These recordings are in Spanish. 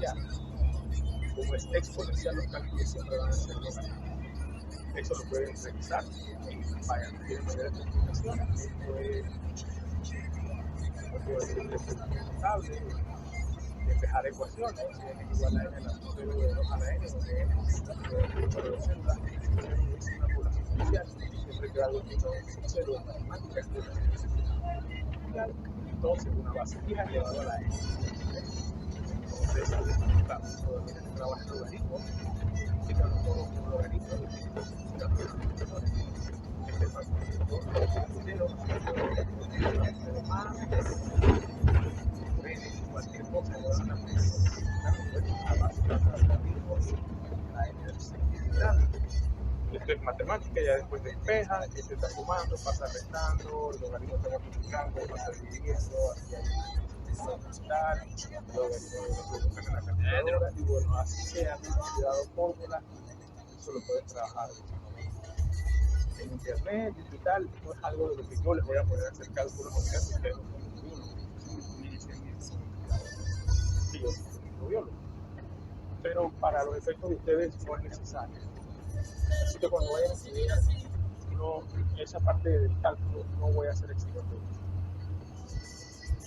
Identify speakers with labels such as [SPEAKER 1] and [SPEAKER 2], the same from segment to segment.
[SPEAKER 1] exponencial. Como es exponencial, los cálculos siempre van a ser negativos. Eso lo pueden revisar. Vayan, tienen mayores explicaciones. Esto es, no puedo decirle notable, despejar ecuaciones, n es igual a n a la 0 de 2 a la n, donde n es el número de células, es una población inicial, siempre que algo tenga un cero en matemáticas, es una inicial, entonces una base fija elevado a la n. Entonces, claro, todavía se trabaja en logaritmos, significan todos los logaritmos, este factor cero, más, cualquier cosa que van a poner a base de logaritmos, la n del segundo. Esto es matemática, ya después despeja, que se está sumando, pasa restando, el logaritmo está multiplicando, pasa dividiendo, aquí hay tal, el logaritmo lo buscan en la calculadora, y bueno, así sea, te he dado fórmulas, eso lo puedes trabajar en internet, digital, no es algo de lo que yo les voy a poder hacer cálculos, porque ustedes no son ninguno, y yo soy microbiólogo, pero para los efectos de ustedes no es necesario. Así que cuando vayan a estudiar, no, esa parte del cálculo no voy a hacer excelente.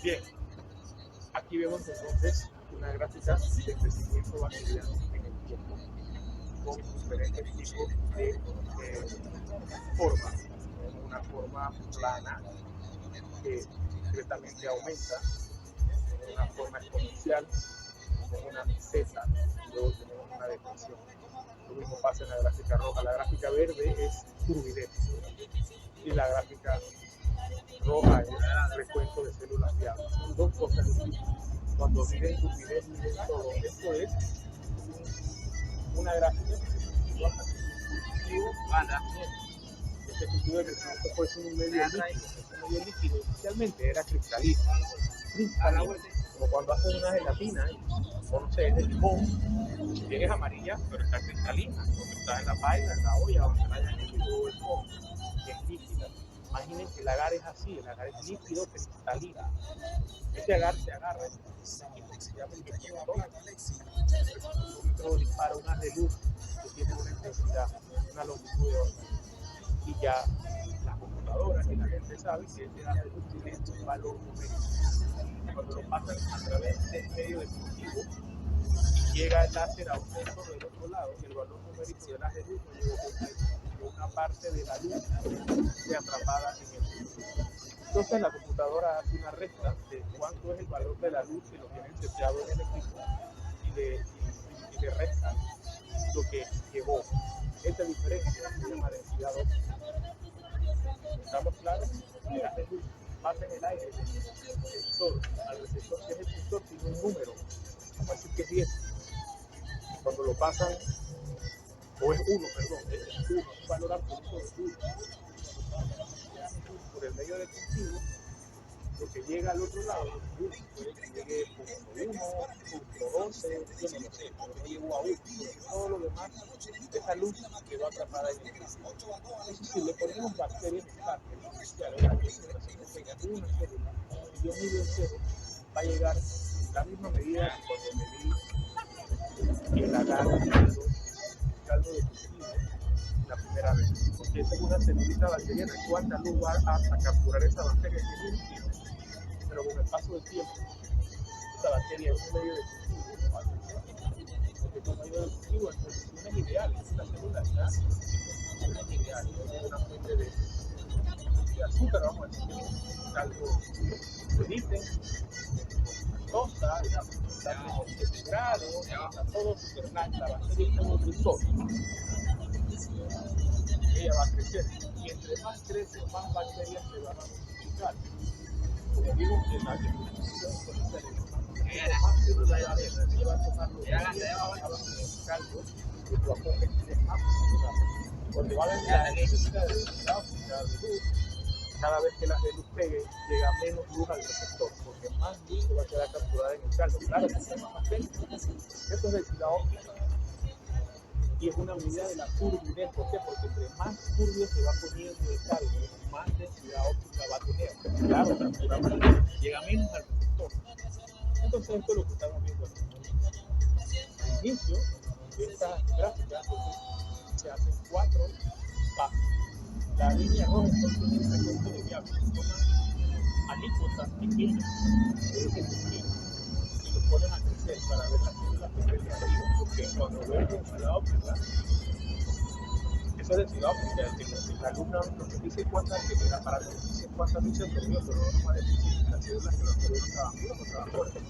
[SPEAKER 1] Bien, aquí vemos entonces una gráfica de crecimiento bacteriano en el tiempo con diferentes tipos de formas. Una forma plana que directamente aumenta, una forma exponencial, una meseta y luego tenemos una depresión. Lo mismo pasa en la gráfica roja. La gráfica verde es turbidez y la gráfica roja es recuento de células viables. Son dos cosas distintas. Cuando miden turbidez, miden todo. Esto es una gráfica que se sitúa este sentido de crecimiento puede ser un medio líquido. Ese medio líquido inicialmente era cristalino. Como cuando haces una gelatina, o no sé, es de limón, es amarilla, pero está cristalina. Cuando está en la paila, en la olla, donde la hayan hecho todo el fondo, que es líquida. Imaginen que el agar es así, el agar es líquido cristalino. Ese agar se agarra, se llama el dispara una de luz que tiene una intensidad, una longitud de onda. Y ya las computadoras y la gente sabe que ese haz de luz tiene un valor numérico. Cuando lo pasan a través del medio de cultivo y llega el láser a un sensor del otro lado, el valor numérico del haz de luz no llegó completo, porque una parte de la luz fue atrapada en el cultivo. Entonces la computadora hace una resta de cuánto es el valor de la luz que lo tienen seteado en el equipo y le resta lo que llevó. Esta diferencia se llama densidad óptica. ¿Estamos claros? El haz de luz pasa en el aire del sensor al receptor, que es el sensor, tiene un número, vamos a decir que es 10. Cuando lo pasan, o es 1, perdón, es 1, un valor absoluto de 1. Por el medio del cultivo, lo que llega al otro lado es 1, puede que llegue .1, .12, yo no lo sé, pero no llegó a 1. Todo lo demás, esa luz quedó atrapada en el cultivo. Entonces, si le ponemos bacterias iniciales, una célula, y yo mido en 0, va a llegar la misma medida que cuando medí el agar caldo de cultivo la primera vez, porque es una celulita bacteriana. ¿Cuánta luz va a capturar esa bacteria? Que es un líquido, pero con el paso del tiempo, esa bacteria es un medio de cultivo, porque es un medio de cultivo en condiciones ideales. Esta célula está en condiciones ideales, es una fuente de azúcar, vamos a decir, algo de gluten, tosta, está integrado, está todo super nice. La bacteria está en un risol. Ella va a crecer, y entre más crece, más bacterias se van a multiplicar. Como digo, que la distribución más células va a haber, se va a tomar los días abajo en el caldo, que tu aporte tiene más celular. Cuando va a haber la necesidad de óptica de luz, cada vez que la luz pegue, llega menos luz al receptor, porque más luz se va a quedar capturada en el caldo. Claro, que se llama más densidad. Esto es densidad óptica. Y es una medida de la turbidez. ¿Por qué? Porque entre más turbio se va poniendo el caldo, más densidad óptica va a tener. Claro, llega menos al receptor. Entonces esto es lo que estamos viendo aquí. inicio de esta gráfica se hacen 4 pasos. La línea roja es un recuento de viajes, toman alícuotas pequeñas de ese cultivo y lo ponen a crecer para ver las células que crecen arriba, porque cuando ves en ciudad óptica, eso es de ciudad óptica, la alumna nos dice cuántas, el aparato nos dice cuántas luces perdió, pero no nos va a decir si las células que nos perdieron estaban vivas o estaban muertas,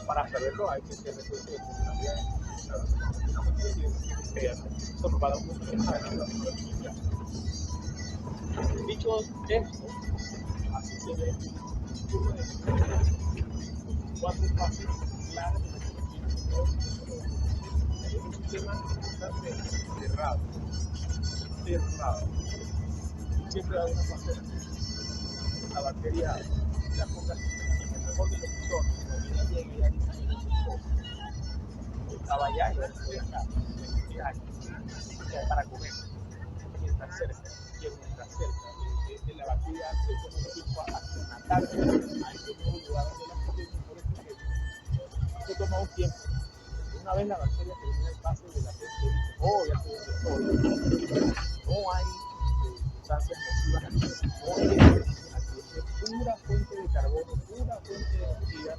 [SPEAKER 1] para saberlo hay que hacer recuento de fotografía. Eso nos va a dar un poco de más. Dicho esto, así se ve cuatro pasos claros de un sistema bastante cerrado. Siempre hay una bacteria. La bacteria la ponga en el mejor de los casos, la vida llega y ahí estaba allá y ahora estoy acá. Para comer. Mientras cerca de la bacteria se toma un tiempo hasta matarse a ese nuevo lugar de la bacteria. Por eso que eso toma un tiempo. Una vez la bacteria termina el paso de la gente dice, oh, ya estoy en no hay sustancias nocivas aquí. No hay aquí es pura fuente de carbono, pura fuente de energía.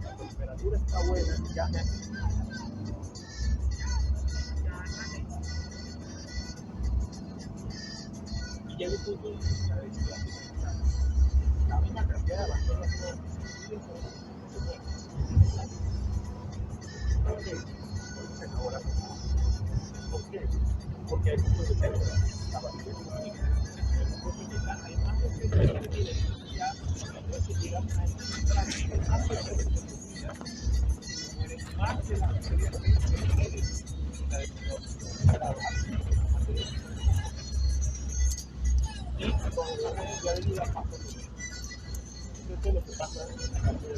[SPEAKER 1] La temperatura está buena, ya me y llega un punto en que la densidad la misma cantidad de bacterias no se acabó la cosa. ¿Por qué? Porque hay muchos de células. La bacteria no hay más de células que ya entonces llegamos a esta más de más de la bacteria que la de y cuando ya debido a paso esto es lo que pasa en la parte de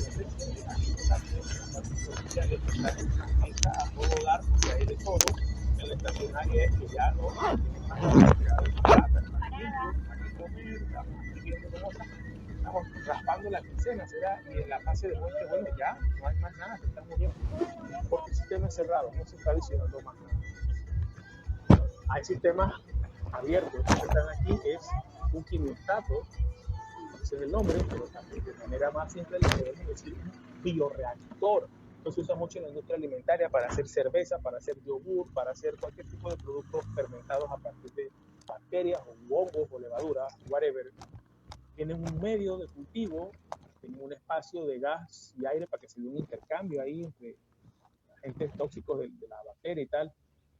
[SPEAKER 1] la empieza a todo dar porque hay de todo en la estacionaria es que ya no estamos raspando la quincena, será, y en la fase de muerte, bueno, ya no hay más nada, se están muriendo, porque el sistema es cerrado, no se está adicionando más nada. Hay sistemas abiertos que están aquí, que es un quimiostato, ese es el nombre, pero también de manera más simple le podemos decir un bioreactor. Esto se usa mucho en la industria alimentaria para hacer cerveza, para hacer yogur, para hacer cualquier tipo de productos fermentados a partir de bacterias o hongos o levaduras, whatever. Tienen un medio de cultivo, tienen un espacio de gas y aire para que se dé un intercambio ahí entre agentes tóxicos de la bacteria y tal.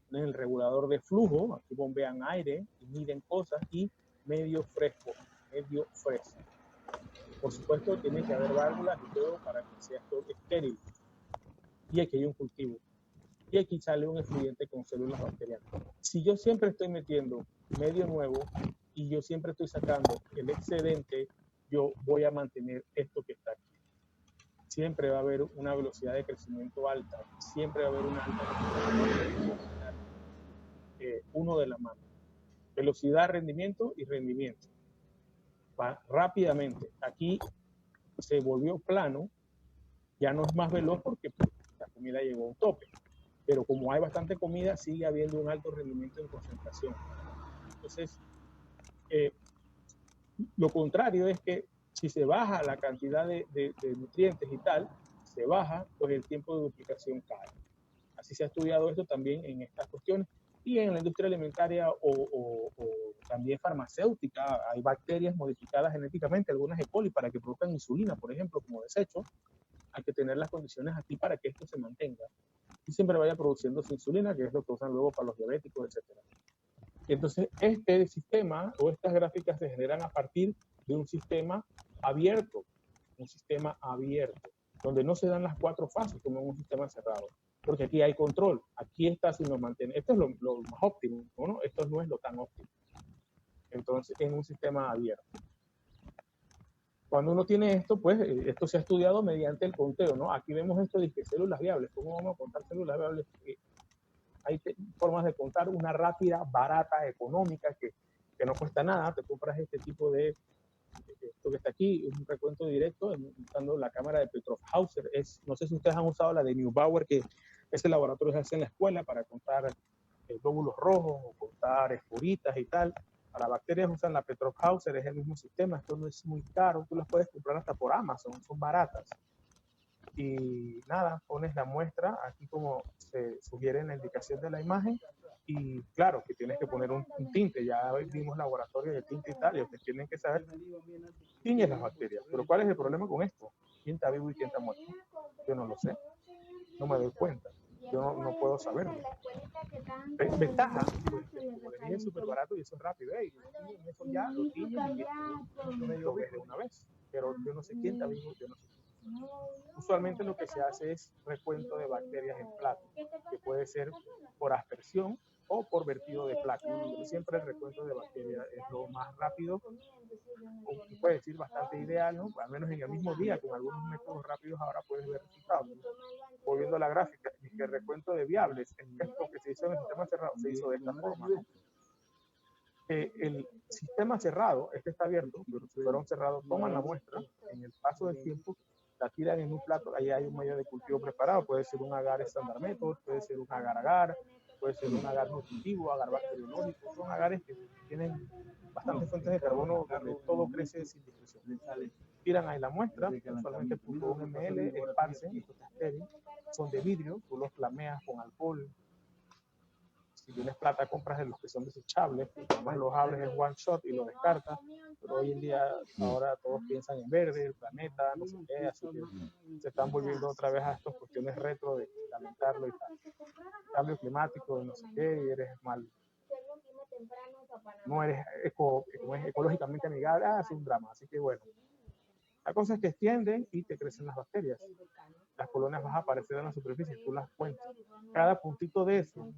[SPEAKER 1] Tienen el regulador de flujo, aquí bombean aire y miden cosas, y medio fresco. Por supuesto, tiene que haber válvulas y todo para que sea todo estéril. Y aquí hay un cultivo. Y aquí sale un efluyente con células bacterianas. Si yo siempre estoy metiendo medio nuevo y yo siempre estoy sacando el excedente, yo voy a mantener esto que está aquí. Siempre va a haber una velocidad de crecimiento alta. Siempre va a haber una alta uno de la mano. Velocidad, rendimiento y rendimiento. Va rápidamente. Aquí se volvió plano, ya no es más veloz porque la comida llegó a un tope. Pero como hay bastante comida, sigue habiendo un alto rendimiento en concentración. Entonces, lo contrario es que si se baja la cantidad de nutrientes y tal, se baja, pues el tiempo de duplicación cae. Así se ha estudiado esto también en estas cuestiones. Y en la industria alimentaria o también farmacéutica, hay bacterias modificadas genéticamente, algunas E. coli, para que produzcan insulina, por ejemplo, como desecho. Hay que tener las condiciones aquí para que esto se mantenga y siempre vaya produciendo su insulina, que es lo que usan luego para los diabéticos, etc. Y entonces este sistema o estas gráficas se generan a partir de un sistema abierto, donde no se dan las 4 fases como en un sistema cerrado, porque aquí hay control, aquí está si nos mantiene, esto es lo más óptimo, ¿no? Esto no es lo tan óptimo. Entonces, en un sistema abierto. Cuando uno tiene esto, pues esto se ha estudiado mediante el conteo, ¿no? Aquí vemos esto de que células viables. ¿Cómo vamos a contar células viables? Hay formas de contar, una rápida, barata, económica, que no cuesta nada. Te compras este tipo de, esto que está aquí, es un recuento directo, usando la cámara de Petroff-Hauser. No sé si ustedes han usado la de Neubauer, que Ese laboratorio se hace en la escuela para contar glóbulos rojos o contar esporitas y tal. Para bacterias usan la Petro-Hauser, es el mismo sistema, esto no es muy caro, tú las puedes comprar hasta por Amazon, son baratas. Y nada, pones la muestra, aquí como se sugiere en la indicación de la imagen, y claro, que tienes que poner un tinte, ya vimos laboratorio de tinte y tal, y ustedes tienen que saber quién es las bacterias. Pero ¿cuál es el problema con esto? ¿Quién está vivo y quién está muerto? Yo no lo sé, no me doy cuenta, yo no puedo saberlo. Ventaja, pues, como les dije, es súper barato y eso es rápido. Hey, eso ya lo tienes y lo ves de una vez. Pero yo no sé quién está vivo, yo no sé quién. Usualmente lo que se hace es recuento de bacterias en plato, que puede ser por aspersión o por vertido de placa. Pero siempre el recuento de bacterias es lo más rápido, o se puede decir bastante ideal, ¿no? Al menos en el mismo día, con algunos métodos rápidos ahora puedes ver resultados. Volviendo a la gráfica, y que el recuento de viables, esto que se hizo en el sistema cerrado, se hizo de esta forma, ¿no? El sistema cerrado, este está abierto, pero si fueron cerrados, toman la muestra, en el paso del tiempo, la tiran en un plato, ahí hay un medio de cultivo preparado, puede ser un agar estándar method, puede ser un agar-agar, puede ser un agar nutritivo, agar bacteriológico, son agares que tienen bastantes fuentes de carbono donde todo crece sin discusión. Tiran ahí la muestra, usualmente .1 ml, esparcen, esto está estéril, son de vidrio, tú los flameas con alcohol. Si tienes plata, compras de los que son desechables, además los hables es one shot y lo descartas, pero hoy en día ahora todos piensan en verde, el planeta, no sé qué, así que se están volviendo otra vez a estas cuestiones retro de calentarlo y tal. Cambio climático, no sé qué, y eres mal, no eres ecológicamente amigable, es un drama, así que bueno. La cosa es que extienden y te crecen las bacterias. Las colonias van a aparecer en la superficie, tú las cuentas. Cada puntito de eso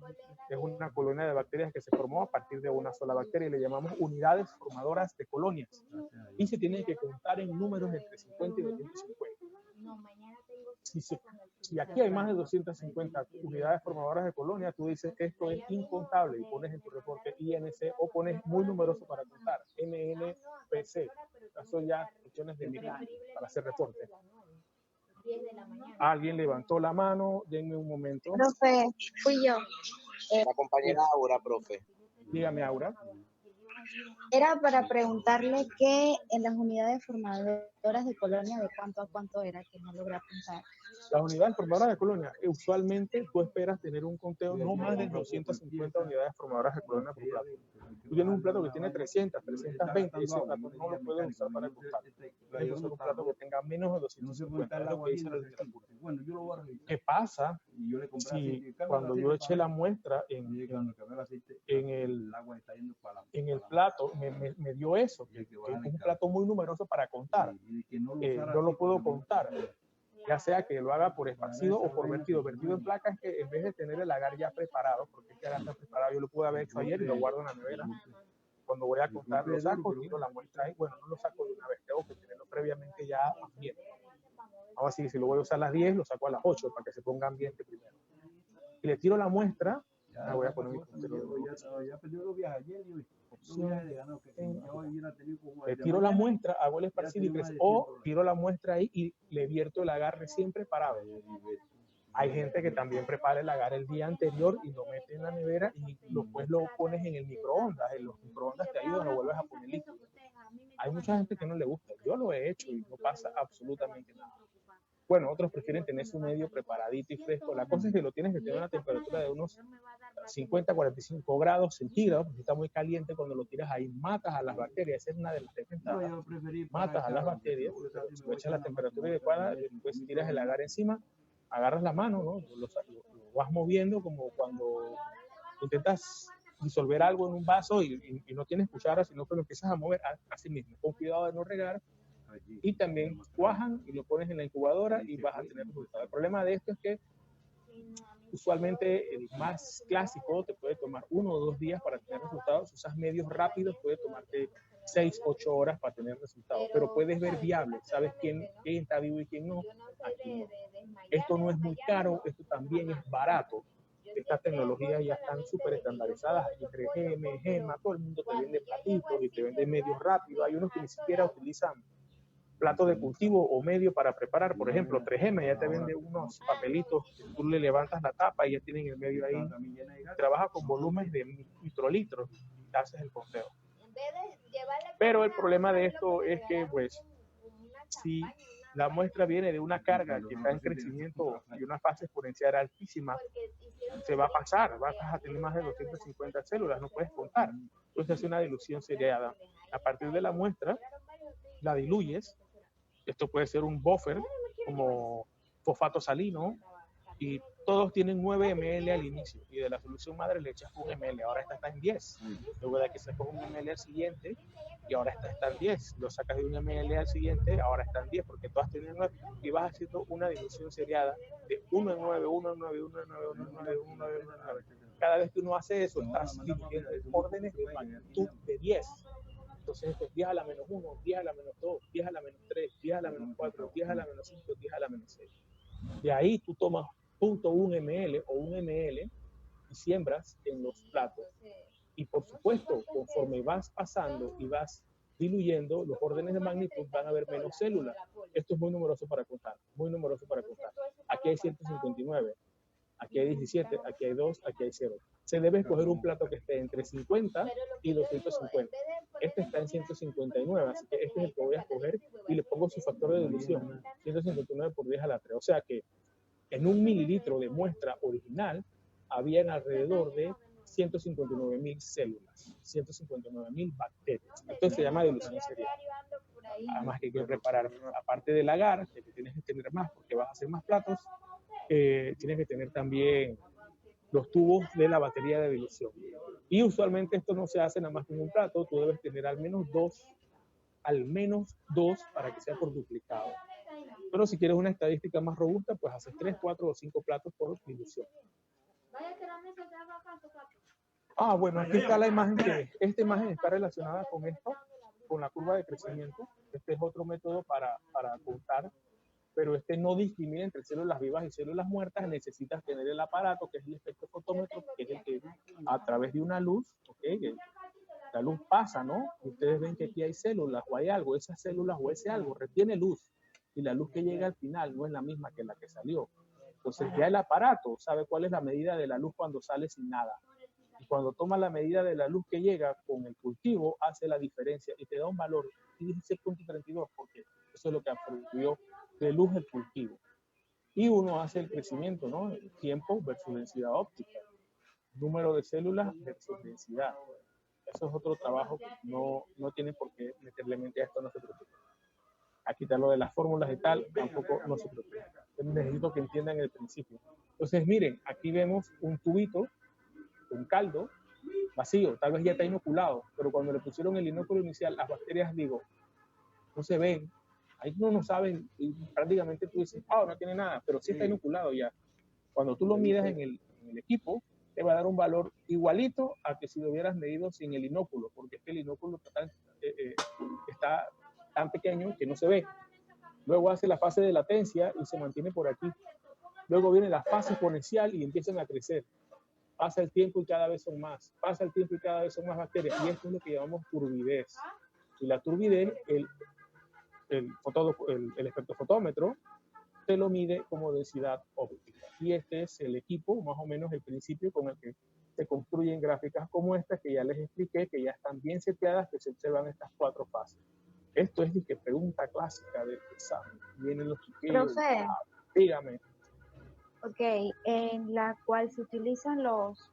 [SPEAKER 1] es una colonia de bacterias que se formó a partir de una sola bacteria y le llamamos unidades formadoras de colonias. Y se tienen que contar en números entre 50 y 250. Si aquí hay más de 250 unidades formadoras de colonia, tú dices esto es incontable y pones en tu reporte INC o pones muy numeroso para contar, NNPC. Son ya cuestiones de para hacer reporte. Alguien levantó la mano, denme un momento.
[SPEAKER 2] Profe, fui yo.
[SPEAKER 3] La compañera Aura, profe.
[SPEAKER 1] Dígame, Aura.
[SPEAKER 2] Era para preguntarle que en las unidades formadoras de colonia, ¿de cuánto a cuánto era? Que no logré apuntar.
[SPEAKER 1] Las unidades formadoras de colonia, usualmente tú esperas tener un conteo no más de 250 unidades formadoras de colonia por plato. Tú tienes un plato que tiene 300, 320, ese plato no lo puedes usar para contar. Tienes que usar un plato que tenga menos de 250, es lo que dice la literatura. ¿Qué pasa si cuando yo eché la muestra en el plato me dio eso, que es un plato muy numeroso para contar? No lo puedo contar, ya sea que lo haga por esparcido o por vertido. Vertido en placa es que en vez de tener el agar ya preparado, porque este agar está preparado, yo lo pude haber hecho ayer y lo guardo en la nevera. Cuando voy a contar, lo saco, tiro la muestra ahí. Bueno, no lo saco de una vez, tengo que tenerlo previamente ya ambiente. Vamos a decir, si lo voy a usar a las 10, lo saco a las 8 para que se ponga ambiente primero. Y le tiro la muestra, me voy a poner mi puntero de luz. Le tiro la muestra, hago el esparcido y crece, o tiro la muestra ahí y le vierto el agar recién preparado. Hay gente que también prepara el agar el día anterior y lo mete en la nevera y después lo pones en el microondas. En los microondas te ayudan, lo vuelves a poner líquido. Hay mucha gente que no le gusta. Yo lo he hecho y no pasa absolutamente nada. Bueno, otros prefieren tener su medio preparadito y fresco. La cosa es que lo tienes que tener a una temperatura de unos 50, 45 grados centígrados, porque está muy caliente. Cuando lo tiras ahí, matas a las bacterias. Esa es una de las desventajas. Matas a las bacterias, si lo echas a la temperatura adecuada, después tiras el agar encima, agarras la mano, ¿no? Lo vas moviendo como cuando intentas disolver algo en un vaso y no tienes cuchara, sino que lo empiezas a mover así mismo, con cuidado de no regar. Y también cuajan y lo pones en la incubadora y vas a tener resultados. El problema de esto es que usualmente el más clásico te puede tomar 1 o 2 días para tener resultados. Si usas medios rápidos puede tomarte 6, 8 horas para tener resultados, pero puedes ver viable, sabes quién está vivo y quién no. Aquí no. Esto no es muy caro, esto también es barato. Estas tecnologías ya están súper estandarizadas, entre GEMA, todo el mundo te vende platitos y te vende medios rápidos. Hay unos que ni siquiera utilizan plato de cultivo o medio para preparar. Por ejemplo, 3M ya te vende unos papelitos que tú le levantas la tapa y ya tienen el medio ahí. Trabaja con volúmenes de microlitros y haces el conteo. Pero el problema de esto es que, pues, si la muestra viene de una carga que está en crecimiento y una fase exponencial altísima, se va a pasar, vas a tener más de 250 células, no puedes contar. Entonces hace una dilución seriada. A partir de la muestra, la diluyes. Esto puede ser un buffer como fosfato salino y todos tienen 9 ml al inicio y de la solución madre le echas 1 ml, ahora esta está en 10. Luego de que sacas 1 ml al siguiente y ahora esta está en 10. Lo sacas de 1 ml al siguiente, ahora está en 10 porque todas tienen 9 y vas haciendo una dilución seriada de 1 en 9, 1 en 9, 1 en 9, 1 en 9, 1 en 9, 1 en 9. Cada vez que uno hace eso, estás diluyendo órdenes de magnitud de 10. Entonces esto es 10 a la menos 1, 10 a la menos 2, 10 a la menos 3, 10 a la menos 4, 10 a la menos 5, 10 a la menos 6. De ahí tú tomas 0.1 ml o 1 ml y siembras en los platos. Y por supuesto, conforme vas pasando y vas diluyendo, los órdenes de magnitud van a haber menos células. Esto es muy numeroso para contar, muy numeroso para contar. Aquí hay 159, aquí hay 17, aquí hay 2, aquí hay 0. Se debe escoger un plato que esté entre 50 y 250. Este está en 159, así que este es el que voy a escoger y le pongo su factor de dilución, 159 por 10 a la 3. O sea que en 1 mililitro de muestra original habían alrededor de 159.000 células, 159.000 bacterias. Esto se llama dilución serial. Además que hay que preparar, aparte del agar, que tienes que tener más porque vas a hacer más platos, tienes que tener también los tubos de la batería de dilución. Y usualmente esto no se hace nada más con un plato, tú debes tener al menos dos para que sea por duplicado. Pero si quieres una estadística más robusta, pues haces 3, 4 o 5 platos por dilución. Bueno, aquí está la imagen esta imagen está relacionada con esto, con la curva de crecimiento. Este es otro método para contar, pero este no discrimina entre células vivas y células muertas. Necesitas tener el aparato, que es el espectrofotómetro, que es el que a través de una luz, ¿okay? La luz pasa, ¿no? Y ustedes ven que aquí hay células o hay algo, esas células o ese algo retiene luz. Y la luz que llega al final no es la misma que la que salió. Entonces ya el aparato sabe cuál es la medida de la luz cuando sale sin nada. Y cuando toma la medida de la luz que llega con el cultivo, hace la diferencia y te da un valor 16.32 porque eso es lo que absorbió de luz el cultivo. Y uno hace el crecimiento, ¿no? El tiempo versus densidad óptica. Número de células versus densidad. Eso es otro trabajo que no tienen por qué meterle mente a esto, no se preocupen. A quitarlo de las fórmulas y tal, tampoco no se preocupen. Necesito que entiendan el principio. Entonces, miren, aquí vemos un tubito, un caldo vacío, tal vez ya está inoculado, pero cuando le pusieron el inóculo inicial, las bacterias, no se ven. Ahí no saben, y prácticamente tú dices, no tiene nada, pero sí está inoculado ya. Cuando tú lo mides en el equipo, te va a dar un valor igualito a que si lo hubieras medido sin el inóculo, porque es que el inóculo está tan pequeño que no se ve. Luego hace la fase de latencia y se mantiene por aquí. Luego viene la fase exponencial y empiezan a crecer. Pasa el tiempo y cada vez son más. Pasa el tiempo y cada vez son más bacterias. Y esto es lo que llamamos turbidez. Y la turbidez, el espectrofotómetro te lo mide como densidad óptica. Y este es el equipo, más o menos el principio con el que se construyen gráficas como esta, que ya les expliqué, que ya están bien seteadas, que se observan estas 4 fases. Esto es que pregunta clásica del examen. Vienen los chiquillos.
[SPEAKER 2] Profe.
[SPEAKER 1] Dígame.
[SPEAKER 2] Ok, en la cual se utilizan los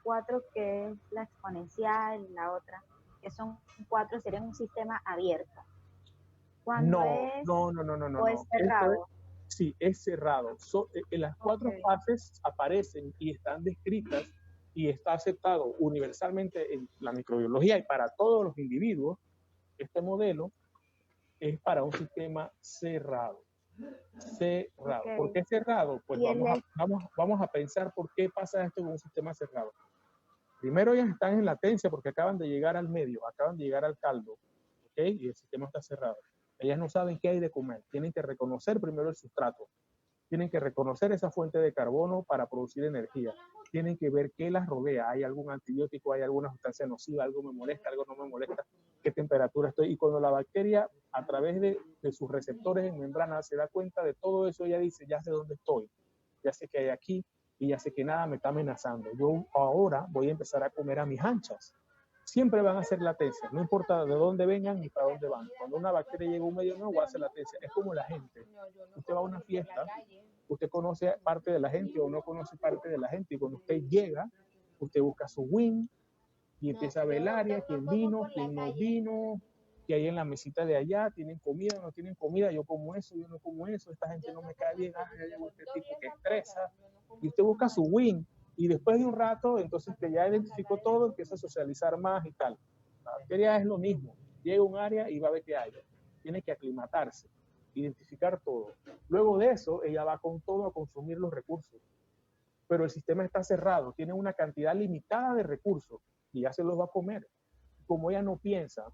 [SPEAKER 2] 4, que es la exponencial y la otra, que son 4, serían un sistema abierto.
[SPEAKER 1] No.
[SPEAKER 2] ¿O es cerrado?
[SPEAKER 1] Sí, es cerrado. En las 4 fases aparecen y están descritas y está aceptado universalmente en la microbiología y para todos los individuos. Este modelo es para un sistema cerrado. Okay. ¿Por qué cerrado? Pues vamos a pensar por qué pasa esto con un sistema cerrado. Primero ellas están en latencia porque acaban de llegar al medio, acaban de llegar al caldo, ¿okay? Y el sistema está cerrado. Ellas no saben qué hay de comer, tienen que reconocer primero el sustrato, tienen que reconocer esa fuente de carbono para producir energía, tienen que ver qué las rodea, hay algún antibiótico, hay alguna sustancia nociva, algo me molesta, algo no me molesta. qué temperatura estoy. Y cuando la bacteria, a través de sus receptores en membrana, se da cuenta de todo eso, ella dice, ya sé dónde estoy, ya sé que hay aquí y ya sé que nada me está amenazando. Yo ahora voy a empezar a comer a mis anchas. Siempre van a hacer latencia, no importa de dónde vengan ni para dónde van. Cuando una bacteria llega a un medio nuevo, hace latencia. Es como la gente. Usted va a una fiesta, usted conoce parte de la gente o no conoce parte de la gente, y cuando usted llega, usted busca su win y empieza a ver el área, quién vino, quién no vino, que hay en la mesita de allá, tienen comida o no tienen comida, yo como eso, yo no como eso, esta gente no me cae bien, ya llegó este tipo que estresa, y usted busca su win, y después de un rato, entonces que ya identificó todo, empieza a socializar más y tal. La bacteria es lo mismo, llega a un área y va a ver qué hay, tiene que aclimatarse, identificar todo. Luego de eso, ella va con todo a consumir los recursos, pero el sistema está cerrado, tiene una cantidad limitada de recursos y ya se los va a comer. Como ella no piensa,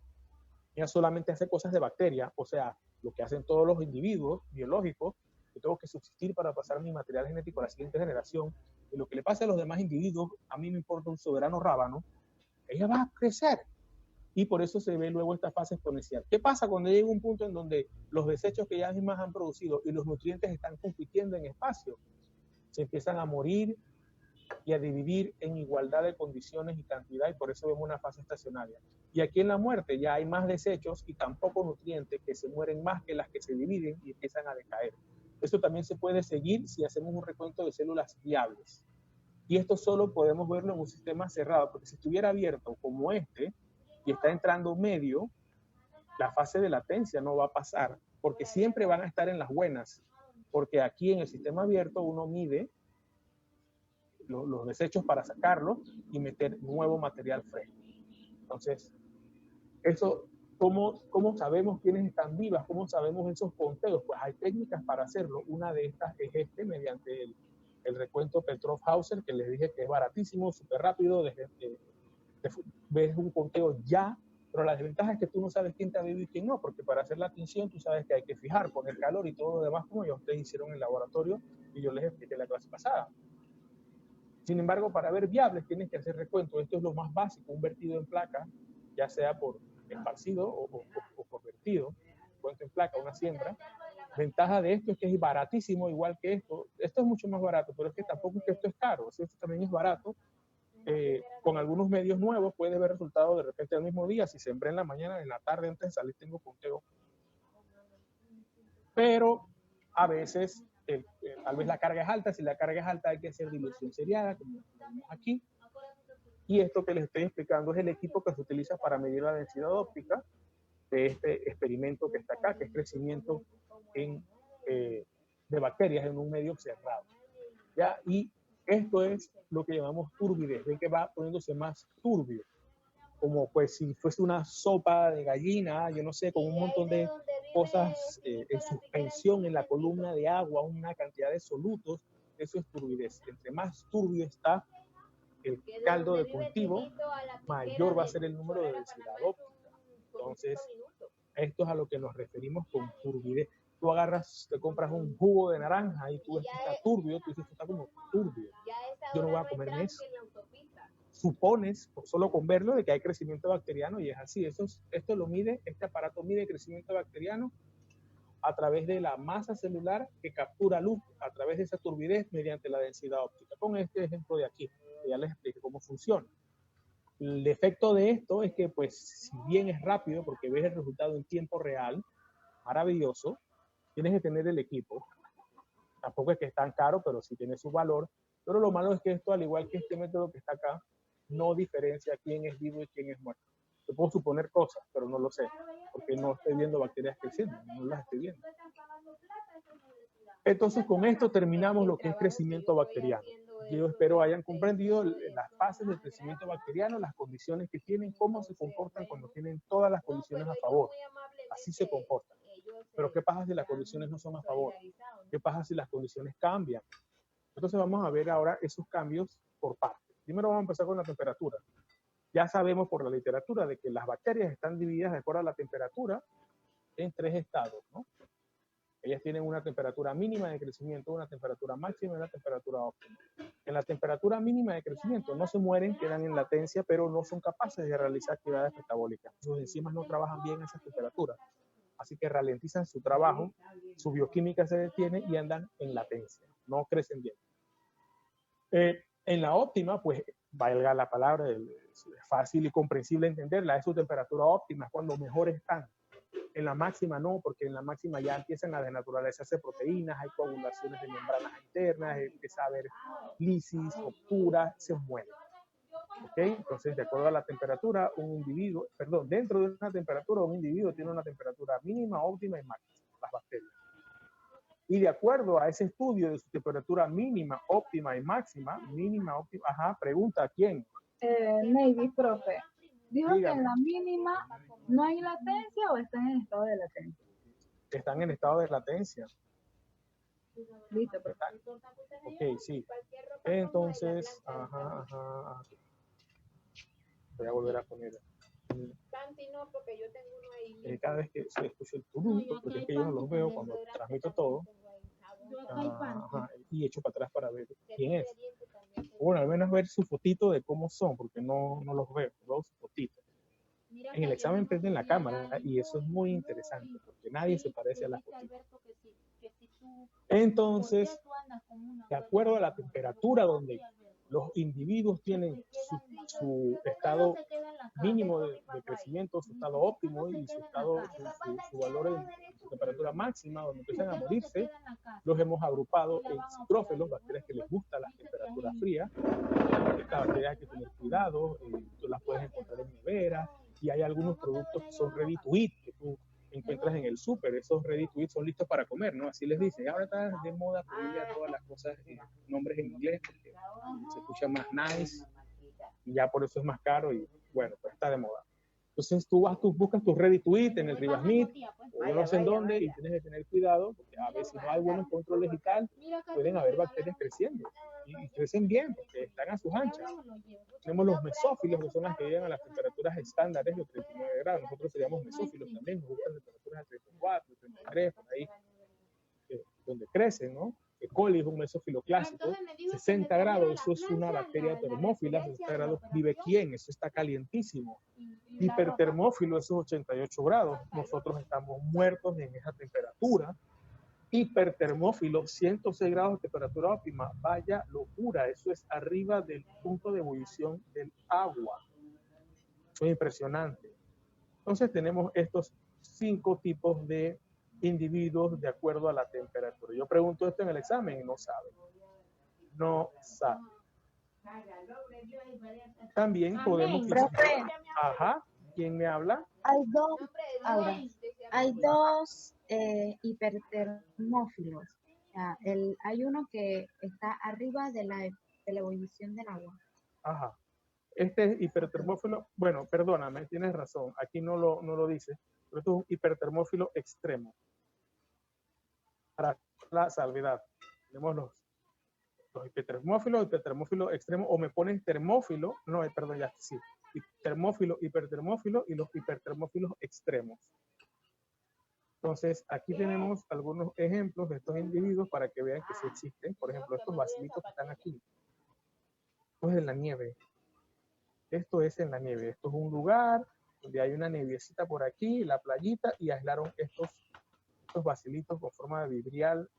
[SPEAKER 1] ella solamente hace cosas de bacteria, o sea, lo que hacen todos los individuos biológicos, que tengo que subsistir para pasar mi material genético a la siguiente generación, y lo que le pasa a los demás individuos, a mí me importa un soberano rábano, ella va a crecer. Y por eso se ve luego esta fase exponencial. ¿Qué pasa cuando llega un punto en donde los desechos que ellas mismas han producido y los nutrientes están compitiendo en espacio? Se empiezan a morir y a dividir en igualdad de condiciones y cantidad, y por eso vemos una fase estacionaria. Y aquí en la muerte ya hay más desechos y tampoco nutrientes, que se mueren más que las que se dividen y empiezan a decaer. Esto también se puede seguir si hacemos un recuento de células viables. Y esto solo podemos verlo en un sistema cerrado, porque si estuviera abierto como este y está entrando medio, la fase de latencia no va a pasar, porque siempre van a estar en las buenas, porque aquí en el sistema abierto uno mide los desechos para sacarlos y meter nuevo material fresco. Entonces, eso, ¿cómo sabemos quiénes están vivas? ¿Cómo sabemos esos conteos? Pues hay técnicas para hacerlo. Una de estas es mediante el recuento Petrov-Hauser, que les dije que es baratísimo, súper rápido, ves un conteo ya, pero la desventaja es que tú no sabes quién está vivo y quién no, porque para hacer la tinción tú sabes que hay que fijar, poner calor y todo lo demás, como ya ustedes hicieron en el laboratorio y yo les expliqué en la clase pasada. Sin embargo, para ver viables tienes que hacer recuento. Esto es lo más básico, un vertido en placa, ya sea por esparcido o por vertido, cuento en placa, una siembra. Ventaja de esto es que es baratísimo, igual que esto. Esto es mucho más barato, pero es que tampoco es que esto es caro, esto también es barato. Con algunos medios nuevos puedes ver resultados de repente al mismo día. Si sembré en la mañana, en la tarde, antes de salir tengo conteo. Pero a veces tal vez la carga es alta. Si la carga es alta hay que hacer dilución seriada, como vemos aquí. Y esto que les estoy explicando es el equipo que se utiliza para medir la densidad óptica de este experimento que está acá, que es crecimiento de bacterias en un medio cerrado. ¿Ya? Y esto es lo que llamamos turbidez, ven que va poniéndose más turbio, como pues si fuese una sopa de gallina, yo no sé, con un montón de cosas en suspensión en la columna de agua, una cantidad de solutos. Eso es turbidez. Entre más turbio está el caldo de cultivo, mayor va a ser el número de densidad óptica. Entonces, esto es a lo que nos referimos con turbidez. Tú agarras, te compras un jugo de naranja y tú ves que está turbio, tú dices, esto está como turbio. Yo no voy a comerme eso. Supones, solo con verlo, de que hay crecimiento bacteriano, y es así. Esto lo mide, este aparato mide crecimiento bacteriano a través de la masa celular que captura luz a través de esa turbidez mediante la densidad óptica. Con este ejemplo de aquí, que ya les expliqué cómo funciona. El efecto de esto es que, pues, si bien es rápido, porque ves el resultado en tiempo real, maravilloso, tienes que tener el equipo. Tampoco es que es tan caro, pero sí tiene su valor. Pero lo malo es que esto, al igual que este método que está acá, no diferencia quién es vivo y quién es muerto. Yo puedo suponer cosas, pero no lo sé, porque no estoy viendo bacterias creciendo, no las estoy viendo. Entonces, con esto terminamos lo que es crecimiento bacteriano. Yo espero hayan comprendido las fases del crecimiento bacteriano, las condiciones que tienen, cómo se comportan cuando tienen todas las condiciones a favor. Así se comportan. Pero ¿qué pasa si las condiciones no son a favor? ¿Qué pasa si las condiciones cambian? Entonces vamos a ver ahora esos cambios por partes. Primero vamos a empezar con la temperatura. Ya sabemos por la literatura de que las bacterias están divididas de acuerdo a la temperatura en 3 estados, ¿no? Ellas tienen una temperatura mínima de crecimiento, una temperatura máxima y una temperatura óptima. En la temperatura mínima de crecimiento no se mueren, quedan en latencia, pero no son capaces de realizar actividades metabólicas. Sus enzimas no trabajan bien a esa temperatura, así que ralentizan su trabajo, su bioquímica se detiene y andan en latencia, no crecen bien. En la óptima, pues valga la palabra, es fácil y comprensible entenderla, es su temperatura óptima, es cuando mejor están. En la máxima no, porque en la máxima ya empiezan a desnaturalizarse proteínas, hay coagulaciones de membranas internas, empieza a haber lisis, ruptura, se muere. ¿Ok? Entonces, de acuerdo a la temperatura, un individuo, perdón, dentro de una temperatura, un individuo tiene una temperatura mínima, óptima y máxima, las bacterias. Y de acuerdo a ese estudio de su temperatura mínima, óptima y máxima, mínima, óptima, ajá, pregunta a quién.
[SPEAKER 4] Navy, profe, dijo
[SPEAKER 1] Dígame.
[SPEAKER 4] que en la mínima no hay latencia o están en estado de latencia.
[SPEAKER 1] Están en estado de latencia.
[SPEAKER 4] Listo, profe.
[SPEAKER 1] Ok, sí. Entonces, voy a volver a poner. Cada vez que se escucha el turuto, porque es que yo no los veo cuando transmito todo. Y echo para atrás para ver quién es. Bueno, al menos ver su fotito de cómo son, porque no los veo su fotito. En el examen prenden la cámara y eso es muy interesante, porque nadie se parece a la fotito. Entonces, de acuerdo a la temperatura donde los individuos tienen su estado mínimo de crecimiento, su estado óptimo y su valor en su temperatura máxima, donde empiezan a morirse, los hemos agrupado en citrófilos, bacterias que les gustan las temperaturas frías. Estas bacterias hay que tener cuidado, tú las puedes encontrar en neveras, y hay algunos productos que son ready to eat, que tú encuentras en el súper. Esos ready to eat son listos para comer, ¿no? Así les dicen. Ahora está de moda ponerle a todas las cosas nombres en inglés, porque se escucha más nice, y ya por eso es más caro, y bueno, pues está de moda. Entonces tú buscas tu ready to eat en el Rivas Meat, o no sé en dónde, y tienes que tener cuidado, porque a veces si no hay buenos controles y tal, pueden haber bacterias creciendo, y crecen bien, porque están a sus anchas. Tenemos los mesófilos, que son las que llegan a las temperaturas estándares de 39 grados. Nosotros seríamos mesófilos también, nos gustan temperaturas de 34, 33, por ahí, donde crecen, ¿no? E. coli es un mesófilo clásico, 60 grados, eso es una bacteria termófila, 60 grados, vive quién, eso está calientísimo. Hipertermófilo, eso es 88 grados, nosotros estamos muertos en esa temperatura. Hipertermófilo, 106 grados de temperatura óptima, vaya locura, eso es arriba del punto de ebullición del agua. Eso es impresionante. Entonces tenemos estos 5 tipos de individuos de acuerdo a la temperatura. Yo pregunto esto en el examen y no sabe. No sabe. También podemos clasificar. Ajá, ¿quién me habla?
[SPEAKER 2] Hay dos hipertermófilos. O sea, hay uno que está arriba de la ebullición del agua.
[SPEAKER 1] Ajá. Este es hipertermófilo, bueno, perdóname, tienes razón, aquí no lo dice, pero esto es un hipertermófilo extremo. Para la salvedad, tenemos los hipertermófilo extremo, o me ponen termófilo, no, perdón, ya, sí, termófilo, hipertermófilo y los hipertermófilos extremos. Entonces, aquí tenemos algunos ejemplos de estos individuos para que vean que sí existen. Por ejemplo, estos bacilitos que están aquí. Esto es en la nieve. Esto es en la nieve. Esto es un lugar donde hay una nievecita por aquí, la playita, y aislaron estos bacilitos con forma de vibrial.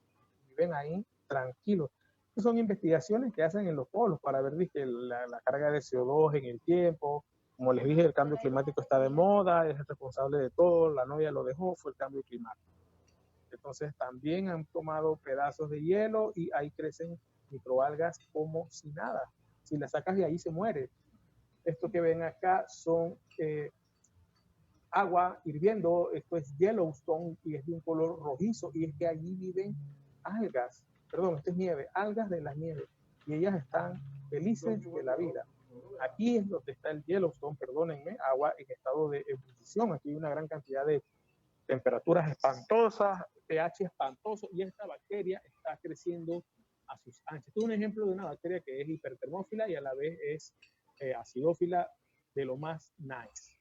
[SPEAKER 1] Viven ahí tranquilos. Estas son investigaciones que hacen en los polos para ver la carga de CO2 en el tiempo. Como les dije, el cambio climático está de moda, es el responsable de todo, la novia lo dejó, fue el cambio climático. Entonces también han tomado pedazos de hielo y ahí crecen microalgas como si nada. Si las sacas de ahí se muere. Esto que ven acá son agua hirviendo, esto es Yellowstone y es de un color rojizo, y es que allí viven algas, perdón, esto es nieve, algas de la nieve, y ellas están felices de la vida. Aquí es donde está el Yellowstone, perdónenme, agua en estado de ebullición. Aquí hay una gran cantidad de temperaturas espantosas, pH espantoso, y esta bacteria está creciendo a sus anchas. Este es un ejemplo de una bacteria que es hipertermófila y a la vez es acidófila de lo más nice.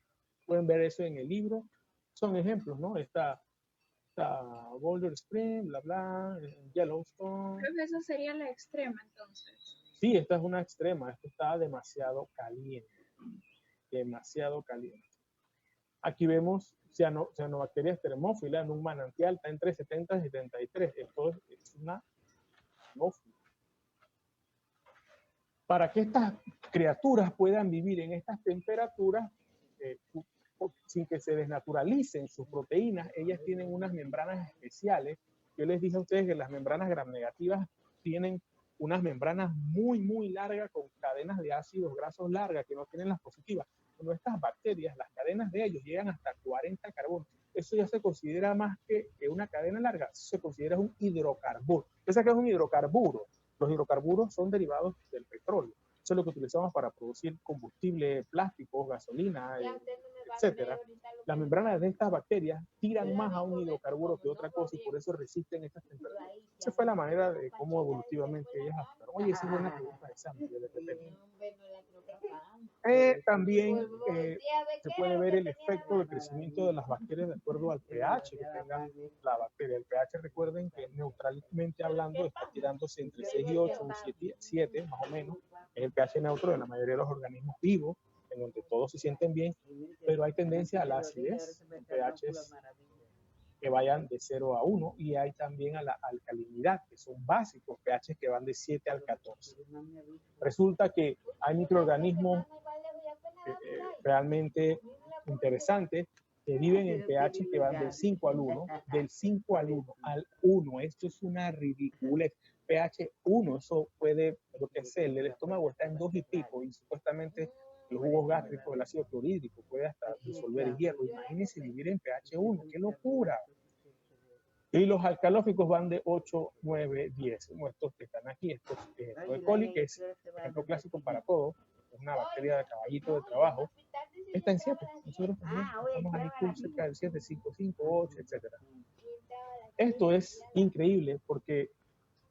[SPEAKER 1] Pueden ver eso en el libro. Son ejemplos, ¿no? Esta está Boulder Spring, bla, bla, Yellowstone.
[SPEAKER 4] Creo que esa sería la extrema entonces.
[SPEAKER 1] Sí, esta es una extrema, esto está demasiado caliente, demasiado caliente. Aquí vemos cianobacterias termófilas en un manantial, está entre 70 y 73. Esto es una termófila. Para que estas criaturas puedan vivir en estas temperaturas, sin que se desnaturalicen sus proteínas, ellas tienen unas membranas especiales. Yo les dije a ustedes que las membranas gram negativas tienen unas membranas muy, muy largas con cadenas de ácidos grasos largas que no tienen las positivas. Cuando estas bacterias, las cadenas de ellos llegan hasta 40 carbonos. Eso ya se considera más que una cadena larga, se considera un hidrocarburo. ¿Piensa que es un hidrocarburo? Los hidrocarburos son derivados del petróleo. Eso es lo que utilizamos para producir combustible, plásticos, gasolina, etcétera. Las membranas de estas bacterias tiran más a un hidrocarburo que otra cosa y por eso resisten estas temperaturas. Esa fue la manera de cómo evolutivamente ellas adaptaron. Oye, esa es buena pregunta de examen. También se puede ver el efecto de crecimiento de las bacterias de acuerdo al pH que tenga la bacteria. El pH, recuerden que neutralmente hablando está tirándose entre 6 y 8, un 7 más o menos. Es el pH neutro de la mayoría de los organismos vivos, en donde todos se sienten bien, pero hay tendencia a la acidez, pHs que vayan de 0 a 1, y hay también a la alcalinidad, que son básicos, pHs que van de 7 al 14. Resulta que hay microorganismos realmente interesantes que viven en pH que van del 5 al 1, del 5 al 1 al 1. Esto es una ridiculez. pH 1, eso puede, lo que sé, el estómago está en 2 y pico y supuestamente los jugos gástricos, el ácido clorhídrico puede hasta disolver hierro. Imagínense vivir en pH 1, ¡qué locura! Y los alcalóficos van de 8, 9, 10, como estos que están aquí. Estos E. coli, que es ejemplo clásico para todo, es una bacteria de caballito de trabajo, está en 7. Nosotros también estamos ahí cerca del 7, 5, 5, 8, etc. Esto es increíble porque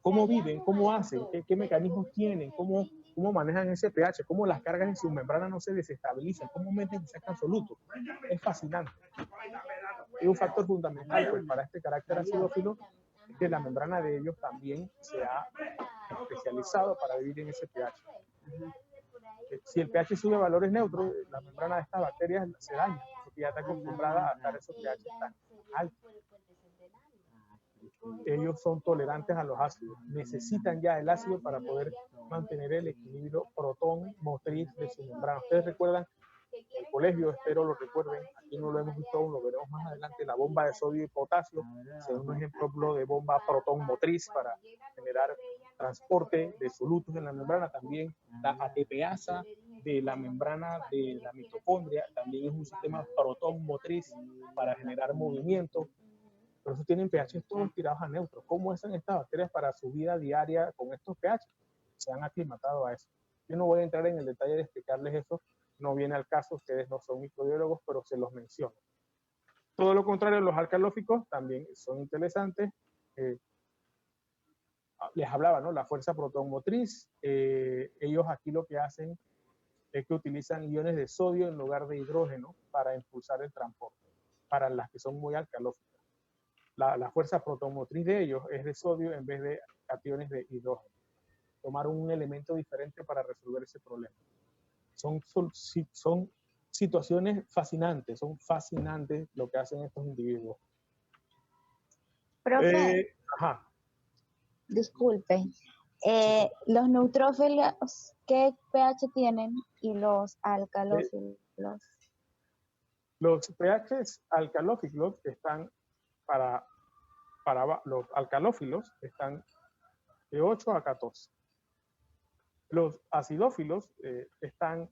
[SPEAKER 1] cómo viven, cómo hacen, qué mecanismos tienen, cómo manejan ese pH, cómo las cargas en sus membranas no se desestabilizan, cómo meten y sacan solutos. Es fascinante. Y un factor fundamental pues, para este carácter acidófilo es que la membrana de ellos también se ha especializado para vivir en ese pH. Si el pH sube a valores neutros, la membrana de estas bacterias se daña, porque ya está acostumbrada a estar en esos pH tan altos. Ellos son tolerantes a los ácidos, necesitan ya el ácido para poder mantener el equilibrio protón motriz de su membrana. Ustedes recuerdan el colegio, espero lo recuerden, aquí no lo hemos visto aún, lo veremos más adelante, la bomba de sodio y potasio, es un ejemplo de bomba protón motriz para generar transporte de solutos en la membrana. También la ATPasa de la membrana de la mitocondria también es un sistema protón motriz para generar movimiento. Por eso tienen pH todos tirados a neutro. ¿Cómo hacen estas bacterias para su vida diaria con estos pH? Se han aclimatado a eso. Yo no voy a entrar en el detalle de explicarles eso, no viene al caso, ustedes no son microbiólogos, pero se los menciono. Todo lo contrario, los alcalóficos también son interesantes. Les hablaba, ¿no? La fuerza protón motriz. Ellos aquí lo que hacen es que utilizan iones de sodio en lugar de hidrógeno para impulsar el transporte, para las que son muy alcalóficas. La fuerza protomotriz de ellos es de sodio en vez de cationes de hidrógeno. Tomar un elemento diferente para resolver ese problema. Son situaciones fascinantes, son fascinantes lo que hacen estos individuos.
[SPEAKER 2] Profe,
[SPEAKER 1] Sí.
[SPEAKER 2] disculpe, los neutrófilos, ¿qué pH tienen? Y los alcalófilos.
[SPEAKER 1] Los pHs alcalófilos están para los alcalófilos están de 8 a 14. Los acidófilos están,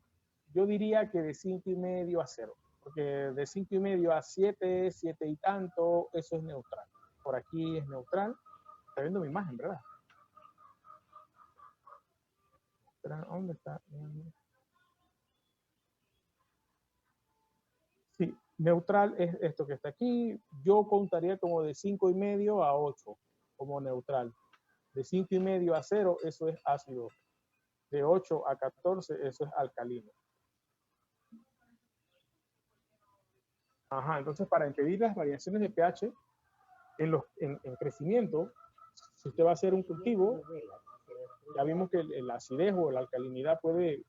[SPEAKER 1] yo diría que de 5,5 a 0, porque de 5,5 a 7, 7 y tanto, eso es neutral. Por aquí es neutral. Está viendo mi imagen, ¿verdad? ¿Dónde está? Sí, neutral es esto que está aquí. Yo contaría como de 5,5 a 8 como neutral. De 5,5 a 0, eso es ácido. De 8 a 14, eso es alcalino. Entonces para impedir las variaciones de pH, En crecimiento, si usted va a hacer un cultivo, ya vimos que el acidez o la alcalinidad puede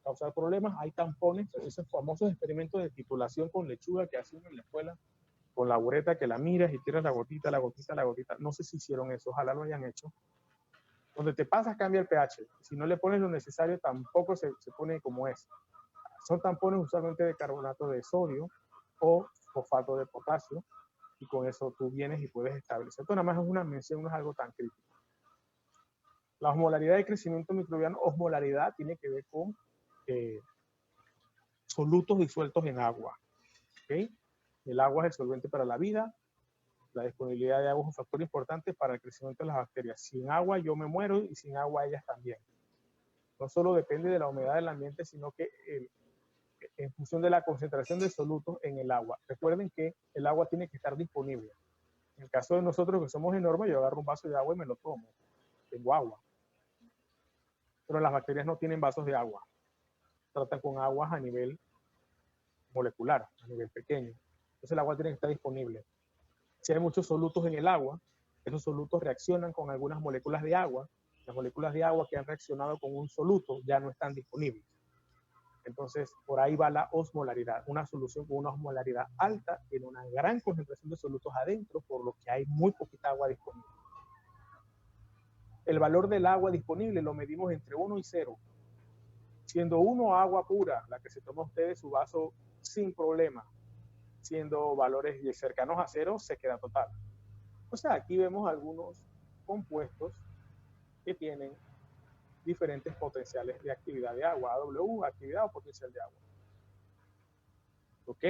[SPEAKER 1] causar problemas. Hay tampones, esos famosos experimentos de titulación con lechuga que hacen en la escuela, con la bureta que la miras y tiras la gotita, la gotita, la gotita. No sé si hicieron eso, ojalá lo hayan hecho. Donde te pasas cambia el pH. Si no le pones lo necesario, tampoco se pone como es. Son tampones usualmente de carbonato de sodio o fosfato de potasio, y con eso tú vienes y puedes establecer. Esto nada más es una mención, no es algo tan crítico. La osmolaridad de crecimiento microbiano, osmolaridad tiene que ver con solutos disueltos en agua. ¿Okay? El agua es el solvente para la vida. La disponibilidad de agua es un factor importante para el crecimiento de las bacterias. Sin agua yo me muero y sin agua ellas también. No solo depende de la humedad del ambiente, sino que en función de la concentración de solutos en el agua. Recuerden que el agua tiene que estar disponible. En el caso de nosotros que somos enormes, yo agarro un vaso de agua y me lo tomo. Tengo agua. Pero las bacterias no tienen vasos de agua. Tratan con aguas a nivel molecular, a nivel pequeño. Entonces el agua tiene que estar disponible. Si hay muchos solutos en el agua, esos solutos reaccionan con algunas moléculas de agua. Las moléculas de agua que han reaccionado con un soluto ya no están disponibles. Entonces, por ahí va la osmolaridad. Una solución con una osmolaridad alta tiene una gran concentración de solutos adentro, por lo que hay muy poquita agua disponible. El valor del agua disponible lo medimos entre 1 y 0. Siendo 1 agua pura, la que se toma usted de su vaso sin problema. Siendo valores cercanos a 0, se queda total. O sea, aquí vemos algunos compuestos que tienen diferentes potenciales de actividad de agua. AW, actividad o potencial de agua. ¿Ok?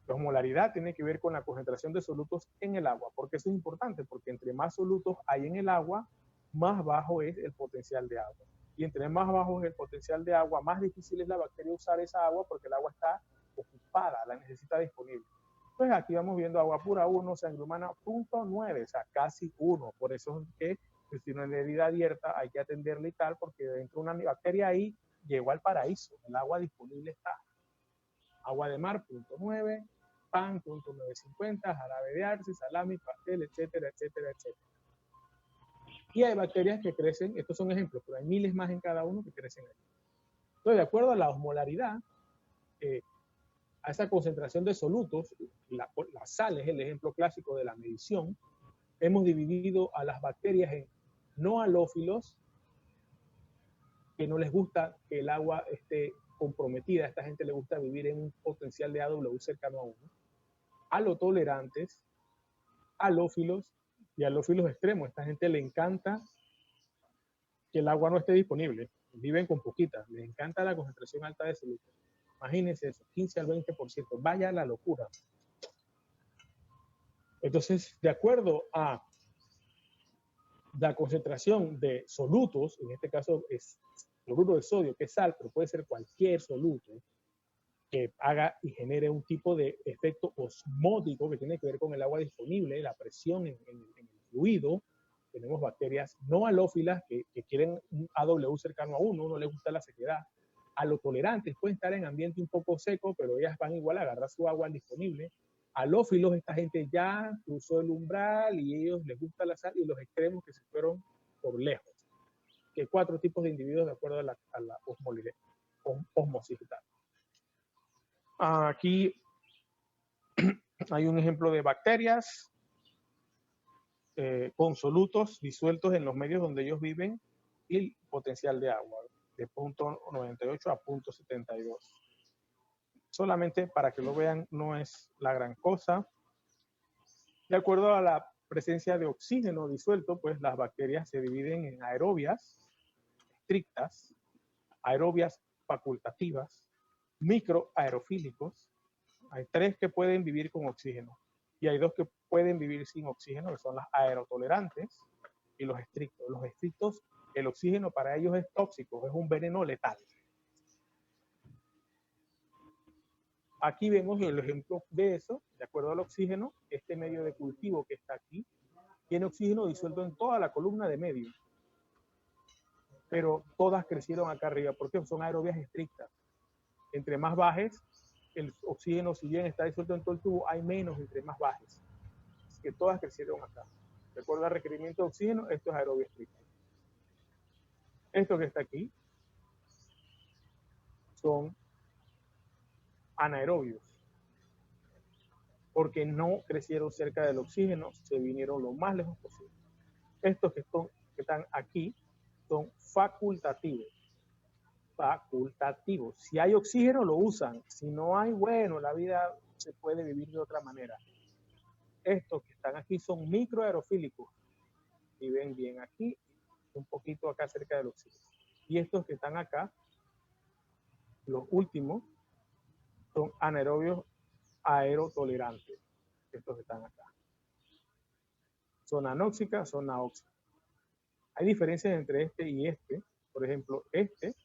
[SPEAKER 1] La osmolaridad tiene que ver con la concentración de solutos en el agua. ¿Por qué eso es importante? Porque entre más solutos hay en el agua, más bajo es el potencial de agua. Y entre más bajo es el potencial de agua, más difícil es la bacteria usar esa agua porque el agua está ocupada, la necesita disponible. Pues aquí vamos viendo agua pura 1, sangre humana 0.9, o sea, casi 1. Por eso es que si tiene una herida abierta hay que atenderla y tal, porque dentro de una bacteria ahí llegó al paraíso, el agua disponible está. Agua de mar 0.9, pan 0.950, jarabe de arce, salami, pastel, etcétera, etcétera, etcétera. Y hay bacterias que crecen, estos son ejemplos, pero hay miles más en cada uno que crecen aquí. Entonces, de acuerdo a la osmolaridad, a esa concentración de solutos, la sal es el ejemplo clásico de la medición, hemos dividido a las bacterias en no halófilos, que no les gusta que el agua esté comprometida, a esta gente le gusta vivir en un potencial de AW cercano a 1, halotolerantes, halófilos y halófilos extremos. A esta gente le encanta que el agua no esté disponible, viven con poquita, les encanta la concentración alta de solutos. Imagínense eso, 15 al 20%, vaya la locura. Entonces, de acuerdo a la concentración de solutos, en este caso es cloruro de sodio, que es sal, pero puede ser cualquier soluto que haga y genere un tipo de efecto osmótico que tiene que ver con el agua disponible, la presión en el fluido. Tenemos bacterias no halófilas que quieren un AW cercano a 1, no les gusta la sequedad. Halotolerantes pueden estar en ambiente un poco seco, pero ellas van igual a agarrar su agua disponible. Halófilos, esta gente ya cruzó el umbral y ellos les gusta la sal, y los extremos que se fueron por lejos. Que 4 tipos de individuos de acuerdo a la osmosidad. Aquí hay un ejemplo de bacterias con solutos disueltos en los medios donde ellos viven y potencial de agua de 0.98 a 0.72. Solamente para que lo vean, no es la gran cosa. De acuerdo a la presencia de oxígeno disuelto, pues las bacterias se dividen en aerobias estrictas, aerobias facultativas, microaerofílicos. Hay 3 que pueden vivir con oxígeno y hay 2 que pueden vivir sin oxígeno, que son las aerotolerantes y los estrictos. Los estrictos, el oxígeno para ellos es tóxico, es un veneno letal. Aquí vemos el ejemplo de eso, de acuerdo al oxígeno. Este medio de cultivo que está aquí tiene oxígeno disuelto en toda la columna de medio, pero todas crecieron acá arriba porque son aerobias estrictas. Entre más bajes, el oxígeno, si bien está disuelto en todo el tubo, hay menos entre más bajes. que todas crecieron acá. Recuerda el requerimiento de oxígeno, esto es aerobio estricto. Esto que está aquí son anaerobios, porque no crecieron cerca del oxígeno, se vinieron lo más lejos posible. Estos que están aquí son facultativos. Facultativos. Si hay oxígeno, lo usan. Si no hay, bueno, la vida se puede vivir de otra manera. Estos que están aquí son microaerofílicos. Viven bien aquí, un poquito acá cerca del oxígeno. Y estos que están acá, los últimos, son anaerobios aerotolerantes. Estos que están acá. Son anóxicas, son aóxicas. Hay diferencias entre este y este. Por ejemplo, este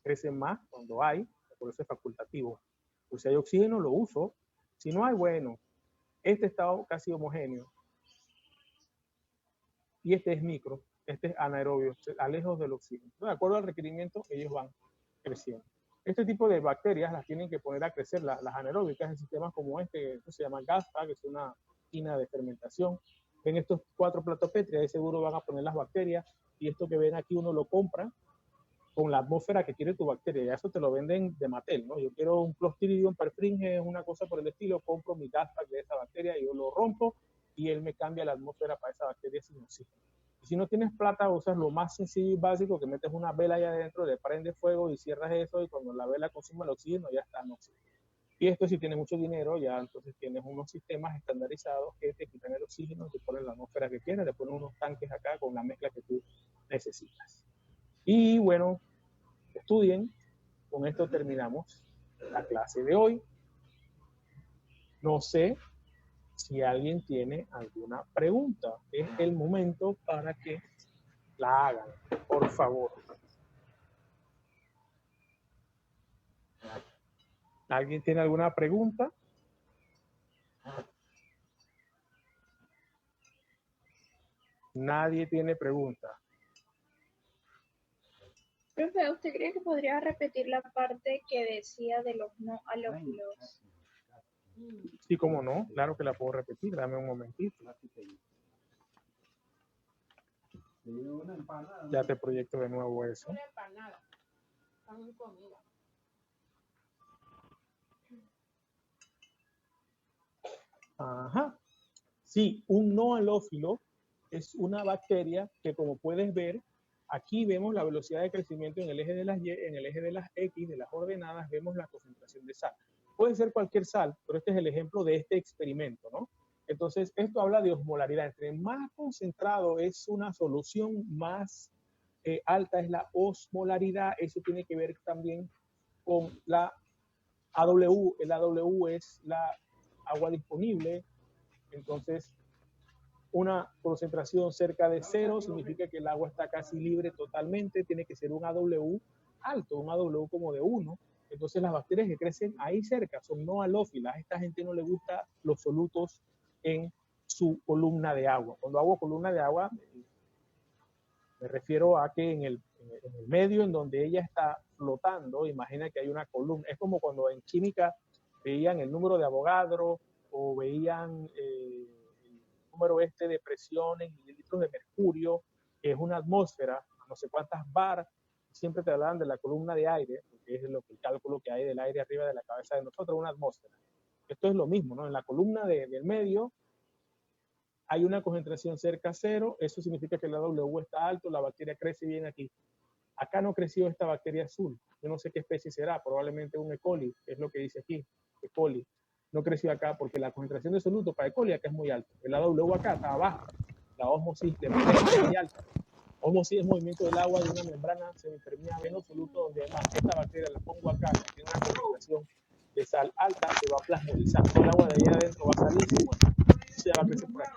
[SPEAKER 1] crece más cuando hay, por eso es facultativo. Pues si hay oxígeno, lo uso. Si no hay, bueno, este está casi homogéneo. Y este es micro, este es anaerobio, lejos del oxígeno. De acuerdo al requerimiento, ellos van creciendo. Este tipo de bacterias las tienen que poner a crecer, las anaeróbicas, en sistemas como este, que se llama GASPA, que es una máquina de fermentación. Ven estos 4 platos Petri, ahí seguro van a poner las bacterias, y esto que ven aquí uno lo compra con la atmósfera que quiere tu bacteria, ya eso te lo venden de Mattel, ¿no? Yo quiero un Clostridium perfringens, una cosa por el estilo, compro mi GASPA de esa bacteria, yo lo rompo, y él me cambia la atmósfera para esa bacteria sin oxígeno. Y si no tienes plata, usas lo más sencillo y básico, que metes una vela allá adentro, le prendes fuego y cierras eso, y cuando la vela consume el oxígeno, ya está en oxígeno. Y esto, si tienes mucho dinero, ya entonces tienes unos sistemas estandarizados que te quitan el oxígeno, te ponen la atmósfera que quieras, le ponen unos tanques acá con la mezcla que tú necesitas. Y bueno, estudien. Con esto terminamos la clase de hoy. No sé si alguien tiene alguna pregunta. Es el momento para que la hagan, por favor. ¿Alguien tiene alguna pregunta? Nadie tiene pregunta.
[SPEAKER 5] Profe, ¿usted cree que podría repetir la parte que decía de los no halófilos?
[SPEAKER 1] Sí, cómo no, claro que la puedo repetir, dame un momentito. Ya te proyecto de nuevo eso.
[SPEAKER 6] Una empanada. Están en comida.
[SPEAKER 1] Ajá. Sí, un no halófilo es una bacteria que, como puedes ver, aquí vemos la velocidad de crecimiento en el eje de las Y, en el eje de las X, de las ordenadas, vemos la concentración de sal. Puede ser cualquier sal, pero este es el ejemplo de este experimento, ¿no? Entonces, esto habla de osmolaridad. Entre más concentrado es una solución, más alta es la osmolaridad. Eso tiene que ver también con la AW. El AW es la agua disponible. Entonces, una concentración cerca de 0 significa que el agua está casi libre totalmente. Tiene que ser un AW alto, un AW como de 1. Entonces, las bacterias que crecen ahí cerca son no halófilas. A esta gente no le gustan los solutos en su columna de agua. Cuando hago columna de agua, me refiero a que en el medio en donde ella está flotando, imagina que hay una columna. Es como cuando en química veían el número de Avogadro o veían el número de presión en mililitros de mercurio, que es una atmósfera, no sé cuántas bar. Siempre te hablaban de la columna de aire, porque es el cálculo que hay del aire arriba de la cabeza de nosotros, una atmósfera. Esto es lo mismo, ¿no? En la columna del medio hay una concentración cerca a 0, eso significa que el AW está alto, la bacteria crece bien aquí. Acá no creció esta bacteria azul, yo no sé qué especie será, probablemente un E. coli, es lo que dice aquí, E. coli. No creció acá porque la concentración de soluto para E. coli acá es muy alta. El AW acá está abajo, la ósmosis de es muy alta. Ósmosis es movimiento del agua de una membrana semipermeable en soluto, donde además esta bacteria la pongo acá, que tiene una concentración de sal alta, se va a plasmolizar. Todo el agua de ahí adentro va a salir y bueno, se va a crecer por aquí.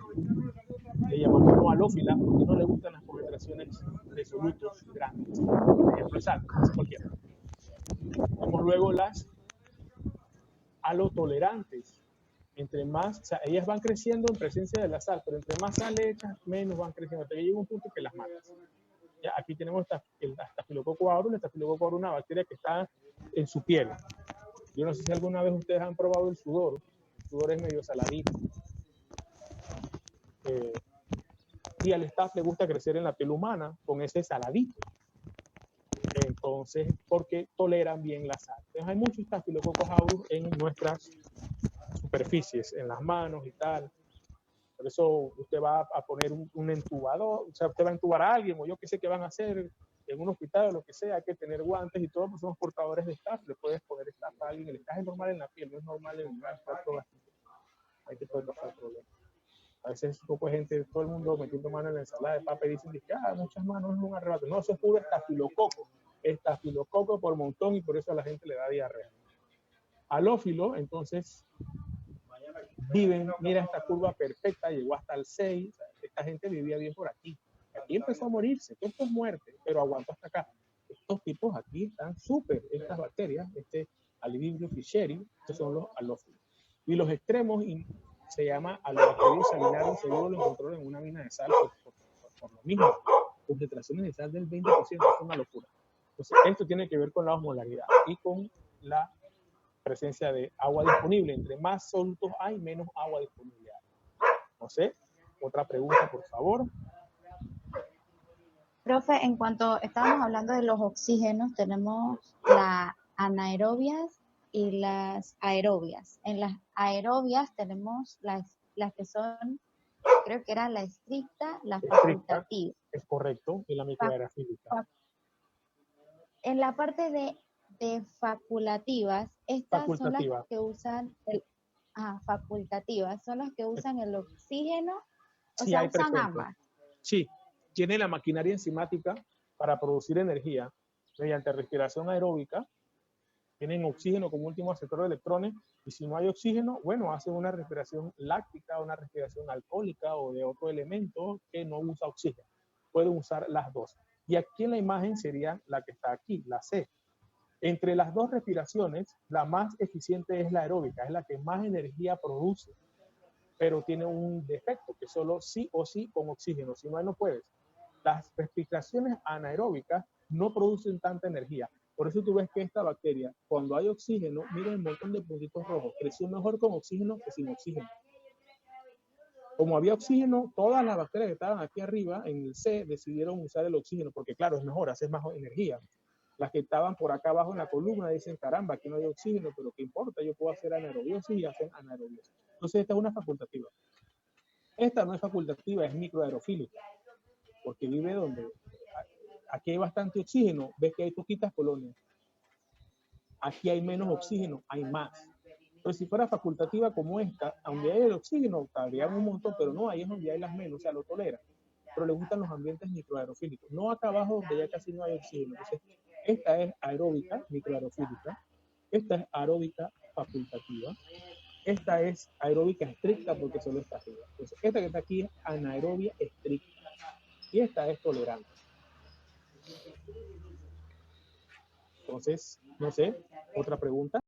[SPEAKER 1] Le llamamos no halófila porque no le gustan las concentraciones de solutos grandes. Por ejemplo, sal, cualquiera. Tenemos luego las halotolerantes. Entre más, o sea, ellas van creciendo en presencia de la sal, pero entre más sal le echas, menos van creciendo. Hasta que llega un punto que las matas. Ya, aquí tenemos el Staphylococcus aureus. El Staphylococcus aureus es una bacteria que está en su piel. Yo no sé si alguna vez ustedes han probado el sudor. El sudor es medio saladito. y al staff le gusta crecer en la piel humana con ese saladito. Entonces, porque toleran bien la sal. Entonces, hay muchos Staphylococcus aureus en nuestras superficies, en las manos y tal. Por eso usted va a poner un entubador, o sea, usted va a entubar a alguien, o yo qué sé qué van a hacer en un hospital o lo que sea, hay que tener guantes y todo, pues somos portadores de staph, le puedes poner staph a alguien, el staph es normal en la piel, no es normal en el cuerpo gástrico. Hay que poder pasar problemas. A veces un poco de gente, todo el mundo metiendo mano en la ensalada de papa y dicen que muchas manos es un arrebato. No, eso es puro estafilococo por montón y por eso a la gente le da diarrea. Halófilo, entonces, viven, mira esta curva perfecta, llegó hasta el 6, esta gente vivía bien por aquí. Aquí empezó a morirse, esto es muerte, pero aguantó hasta acá. Estos tipos aquí están súper, estas bacterias, Alivibrio fischeri, estos son los halófilos. Y los extremos se llama Alobacterium salinarum, seguro lo encontraron en una mina de sal por lo mismo. Concentraciones de sal del 20% es una locura. Entonces, esto tiene que ver con la osmolaridad y con la presencia de agua disponible. Entre más solutos hay, menos agua disponible hay. No sé, otra pregunta, por favor.
[SPEAKER 2] Profe, en cuanto estábamos hablando de los oxígenos, tenemos las anaerobias y las aerobias. En las aerobias tenemos las que son, creo que era la estricta, la facultativa.
[SPEAKER 1] Es correcto, y la microaerofílica.
[SPEAKER 2] En la parte de facultativas, estas son las que usan facultativas, son las que usan el oxígeno, o
[SPEAKER 1] sí,
[SPEAKER 2] sea, usan ambas.
[SPEAKER 1] Sí, tiene la maquinaria enzimática para producir energía mediante respiración aeróbica, tienen oxígeno como último aceptor de electrones, y si no hay oxígeno, bueno, hacen una respiración láctica, una respiración alcohólica o de otro elemento que no usa oxígeno. Pueden usar las dos. Y aquí en la imagen sería la que está aquí, la C. Entre las dos respiraciones, la más eficiente es la aeróbica, es la que más energía produce, pero tiene un defecto, que solo sí o sí con oxígeno, si no, no puedes. Las respiraciones anaeróbicas no producen tanta energía. Por eso tú ves que esta bacteria, cuando hay oxígeno, miren el montón de puntitos rojos, creció mejor con oxígeno que sin oxígeno. Como había oxígeno, todas las bacterias que estaban aquí arriba, en el C, decidieron usar el oxígeno, porque claro, es mejor, hace más energía. Las que estaban por acá abajo en la columna dicen, caramba, aquí no hay oxígeno, pero ¿qué importa? Yo puedo hacer anaerobiosis y hacen anaerobiosis. Entonces esta es una facultativa. Esta no es facultativa, es microaerofílica, porque vive donde aquí hay bastante oxígeno, ves que hay poquitas colonias. Aquí hay menos oxígeno, hay más. Entonces, si fuera facultativa como esta, donde hay el oxígeno, habría un montón, pero no, ahí es donde hay las menos, o sea, lo tolera. Pero le gustan los ambientes microaerofílicos. No acá abajo, donde ya casi no hay oxígeno. Entonces, esta es aeróbica, microaerofílica. Esta es aeróbica facultativa. Esta es aeróbica estricta porque solo está arriba. Entonces, esta que está aquí es anaerobia estricta. Y esta es tolerante. Entonces, no sé, otra pregunta.